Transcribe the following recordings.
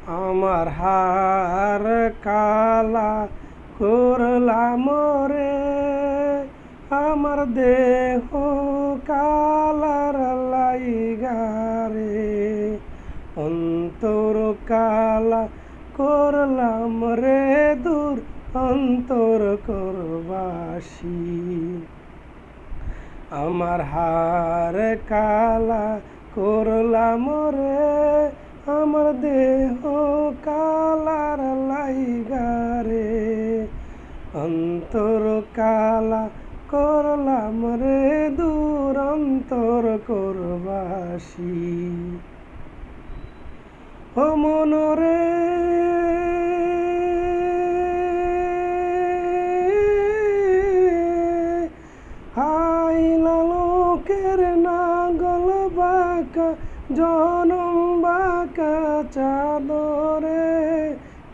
আমার হার কালা করলাম রে, আমার দেহ কালার লাইগারে, অন্তর কালা করলাম রে দূর অন্তর করবাসী। আমার হার কালা করলাম রে, আমার দেহ কালার লাইগারে, অন্তর কালা করলাম রে দূর অন্তর করবাসী। ও মনরে হাইলা লোকের নাগল বাঁকা, জনম বাঁকা চাদরে,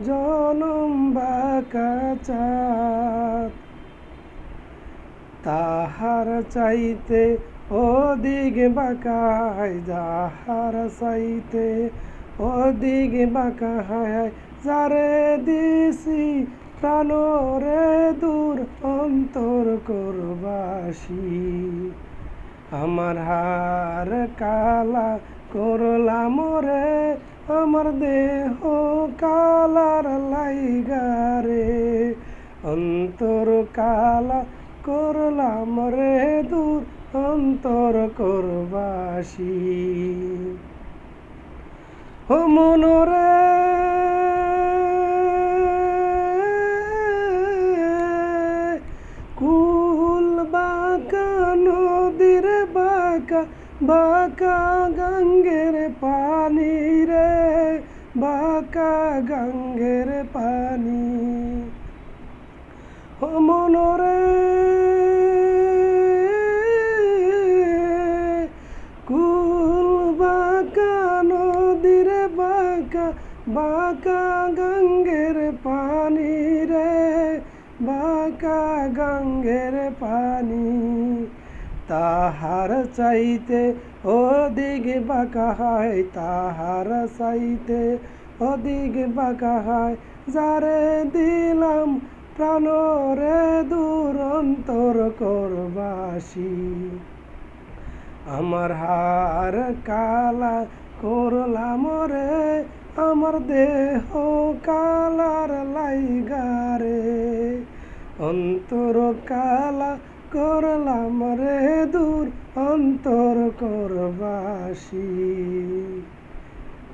জনম বাঁকা চাঁদ। তাহার চাইতে অধিক বাঁকায়, যাহার চাইতে অধিক বাঁকায়, যারে দিছি প্রাণ রে দূর অন্তর করবাসী। আমার হার কালা করলাম রে, আমার দেহ কালার লাইগারে, অন্তর কালা করলাম রে দূর অন্তর করবাসী। ও মনরে কুল বাঁকা নদীর বাঁকা, বাঁকা গঙ্গের পানি রে, বাঁকা গঙ্গের পানি। ও মনরে কুল বাঁকা নদীর বাঁকা, বাঁকা গঙ্গের পানি রে, বাঁকা গঙ্গের পানি। তাহার চাইতে অধিক বাঁকা হয়, তাহার চাইতে অধিক বাঁকা হয়, যারে দিলাম প্রাণ রে দূর অন্তর করবাসী। আমার হার কালা করলাম রে, আমার দেহ কালার লাইগারে, অন্তর কালা করলাম রে দূর অন্তর করবাসী।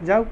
যাও।